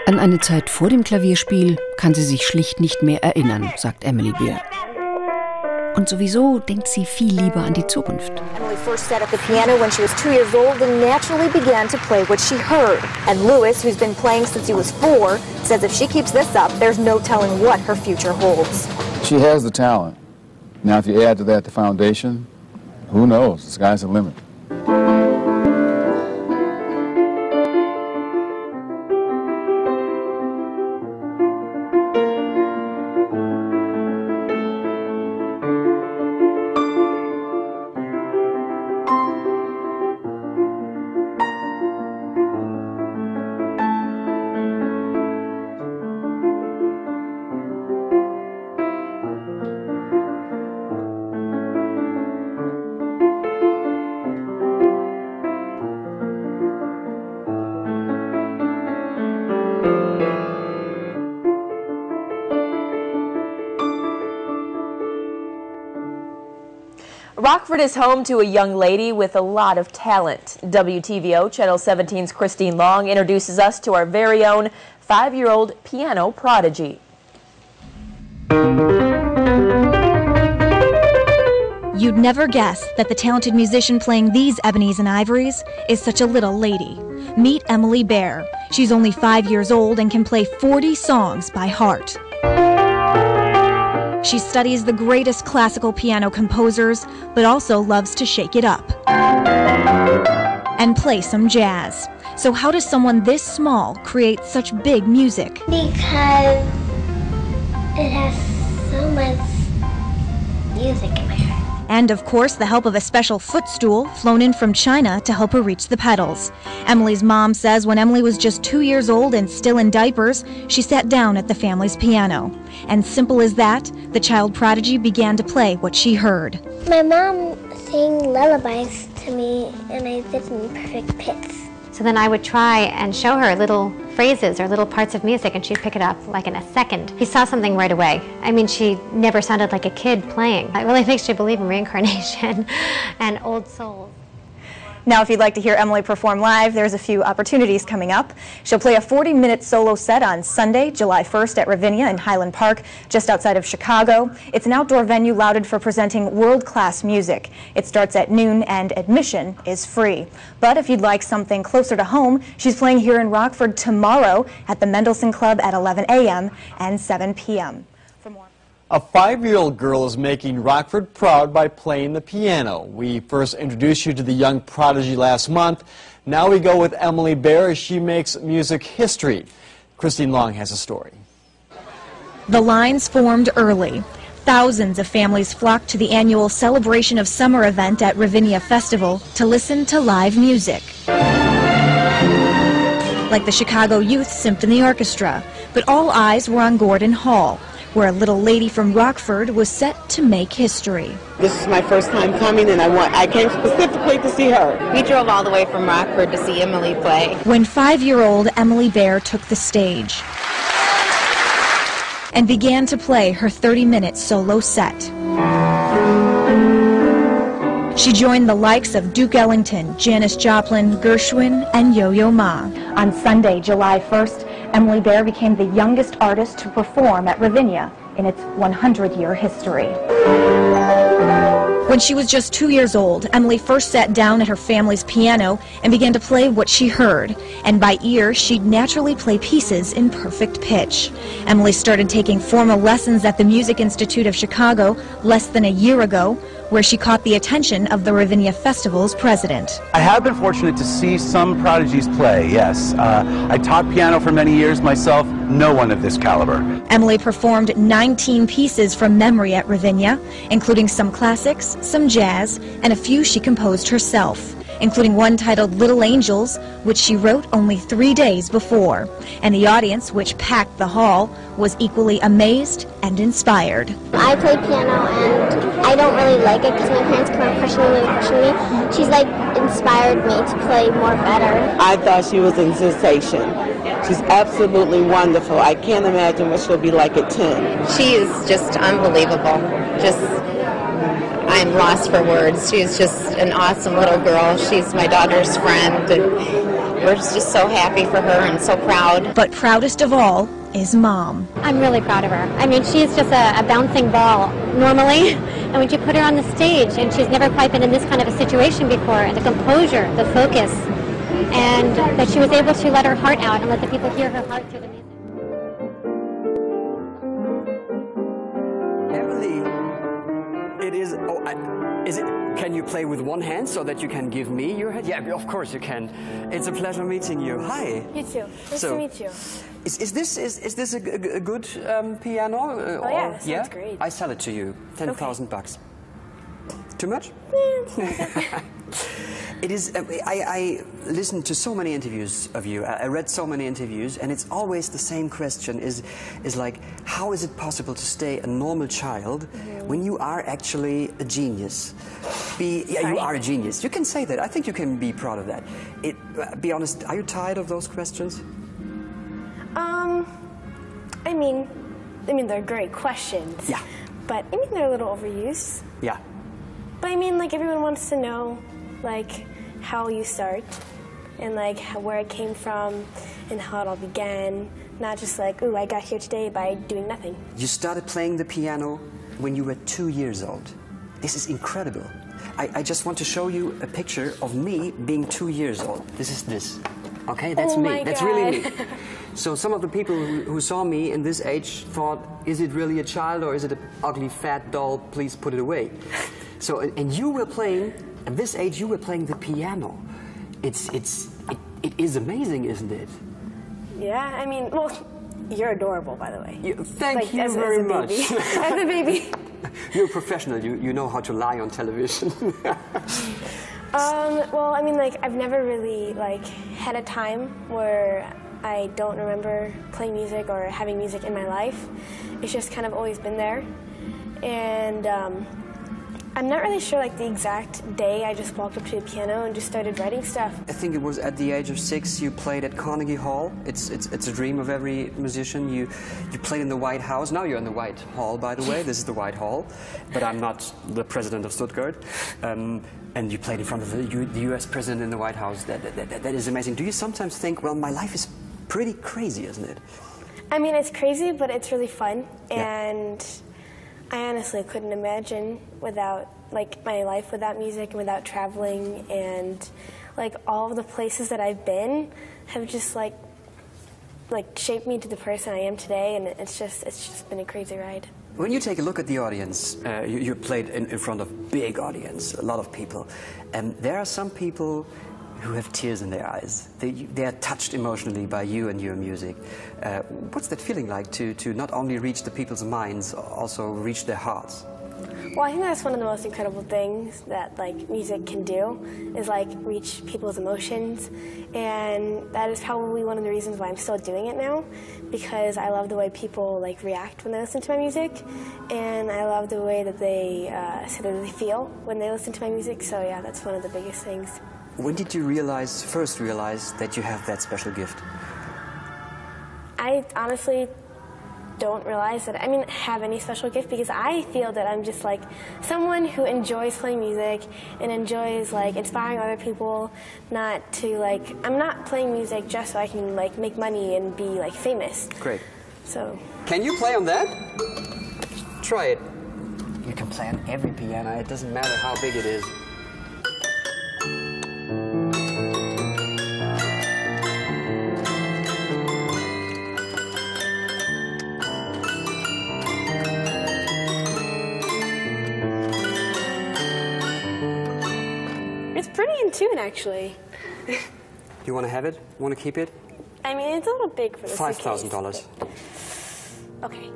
An eine Zeit vor dem Klavierspiel kann sie sich schlicht nicht mehr erinnern, sagt Emily Bear. Und sowieso denkt sie viel lieber an die Zukunft. Emily first sat at the piano when she was 2 years old and naturally began to play what she heard. And Louis, who's been playing since he was 4, says if she keeps this up, there's no telling what her future holds. She has the talent. Now, if you add to that the foundation, who knows? The sky's the limit. Rockford is home to a young lady with a lot of talent. WTVO Channel 17's Christine Long introduces us to our very own 5-year-old piano prodigy. You'd never guess that the talented musician playing these ebonies and ivories is such a little lady. Meet Emily Bear. She's only 5 years old and can play 40 songs by heart. She studies the greatest classical piano composers, but also loves to shake it up and play some jazz. So how does someone this small create such big music? Because it has so much music in my heart. And of course, the help of a special footstool flown in from China to help her reach the pedals. Emily's mom says when Emily was just 2 years old and still in diapers, she sat down at the family's piano. And simple as that, the child prodigy began to play what she heard. My mom sang lullabies to me, and I did in perfect pitch. So then I would try and show her little phrases or little parts of music, and she'd pick it up like in a second. He saw something right away. I mean, she never sounded like a kid playing. It really makes you believe in reincarnation and old souls. Now, if you'd like to hear Emily perform live, there's a few opportunities coming up. She'll play a 40-minute solo set on Sunday, July 1st at Ravinia in Highland Park, just outside of Chicago. It's an outdoor venue lauded for presenting world-class music. It starts at noon and admission is free. But if you'd like something closer to home, she's playing here in Rockford tomorrow at the Mendelssohn Club at 11 a.m. and 7 p.m. A 5-year-old girl is making Rockford proud by playing the piano. We first introduced you to the young prodigy last month. Now we go with Emily Bear as she makes music history. Christine Long has a story. The lines formed early. Thousands of families flocked to the annual Celebration of Summer event at Ravinia Festival to listen to live music. Like the Chicago Youth Symphony Orchestra, but all eyes were on Gordon Hall, where a little lady from Rockford was set to make history. This is my first time coming, and I came specifically to see her. We drove all the way from Rockford to see Emily play. When 5-year-old Emily Bear took the stage and began to play her 30-minute solo set. She joined the likes of Duke Ellington, Janis Joplin, Gershwin, and Yo-Yo Ma. On Sunday, July 1st, Emily Bear became the youngest artist to perform at Ravinia in its 100-year history. When she was just 2 years old, Emily first sat down at her family's piano and began to play what she heard. And by ear, she'd naturally play pieces in perfect pitch. Emily started taking formal lessons at the Music Institute of Chicago less than a year ago, where she caught the attention of the Ravinia Festival's president. I have been fortunate to see some prodigies play, yes. I taught piano for many years myself, no one of this caliber. Emily performed 19 pieces from memory at Ravinia, including some classics, some jazz, and a few she composed herself, including one titled Little Angels, which she wrote only 3 days before. And the audience, which packed the hall, was equally amazed and inspired. I play piano, and I don't really like it because my parents keep on pushing me. She's like inspired me to play more better. I thought she was a sensation. She's absolutely wonderful. I can't imagine what she'll be like at 10. She is just unbelievable. I'm lost for words. She's just an awesome little girl. She's my daughter's friend, and we're just so happy for her and so proud. But proudest of all is Mom. I'm really proud of her. I mean, she's just a bouncing ball normally, and when you put her on the stage, and she's never quite been in this kind of a situation before, and the composure, the focus, and that she was able to let her heart out and let the people hear her heart through the music. It is, is it, can you play with one hand so that you can give me your hand? Yeah, of course you can. It's a pleasure meeting you. Hi. You too. Nice to meet you. Is this a good piano? Oh yeah, sounds great. I sell it to you. 10,000 bucks. Too much? It is. I listened to so many interviews of you. I read so many interviews, and it's always the same question: is like, how is it possible to stay a normal child when you are actually a genius? You are a genius. You can say that. I think you can be proud of that. Be honest. Are you tired of those questions? I mean, they're great questions. Yeah. But I mean, they're a little overused. Yeah. But I mean, like, everyone wants to know, like, how you start, and like where it came from, and how it all began. Not just like, ooh, I got here today by doing nothing. You started playing the piano when you were 2 years old. This is incredible. I just want to show you a picture of me being 2 years old. This is this. Okay, that's me. That's really me. So some of the people who saw me in this age thought, is it really a child or is it an ugly fat doll? Please put it away. So, and you were playing, at this age, you were playing the piano. It is amazing, isn't it? Yeah, I mean, well, you're adorable, by the way. Thank you very much. As a baby. You're a professional. You know how to lie on television. Well, I mean, like, I've never really, like, had a time where I don't remember playing music or having music in my life. It's just kind of always been there. And I'm not really sure, like, the exact day I just walked up to the piano and just started writing stuff. I think it was at the age of 6 you played at Carnegie Hall. It's a dream of every musician. You played in the White House. Now you're in the White Hall, by the way. This is the White Hall. But I'm not the president of Stuttgart. And you played in front of the U.S. president in the White House. That is amazing. Do you sometimes think, well, my life is pretty crazy, isn't it? I mean, it's crazy, but it's really fun. Yeah. And I honestly couldn't imagine without, like, my life without music and without traveling, and like all of the places that I've been have just like shaped me to the person I am today, and it's just been a crazy ride. When you take a look at the audience, you played in front of big audience, a lot of people, and there are some people who have tears in their eyes. They are touched emotionally by you and your music. What's that feeling like to not only reach the people's minds, also reach their hearts? Well, I think that's one of the most incredible things that, like, music can do, is, like, reach people's emotions. And that is probably one of the reasons why I'm still doing it now, because I love the way people, like, react when they listen to my music, and I love the way that they say that they feel when they listen to my music. So yeah, that's one of the biggest things. When did you first realize that you have that special gift? I honestly don't realize that I have any special gift, because I feel that I'm just like someone who enjoys playing music and enjoys like inspiring other people. Not to like, I'm not playing music just so I can like make money and be like famous. Great. So. Can you play on that? Try it. You can play on every piano. It doesn't matter how big it is. It's pretty in tune, actually. You want to have it? Want to keep it? I mean, it's a little big for the suitcase. $5,000. Okay.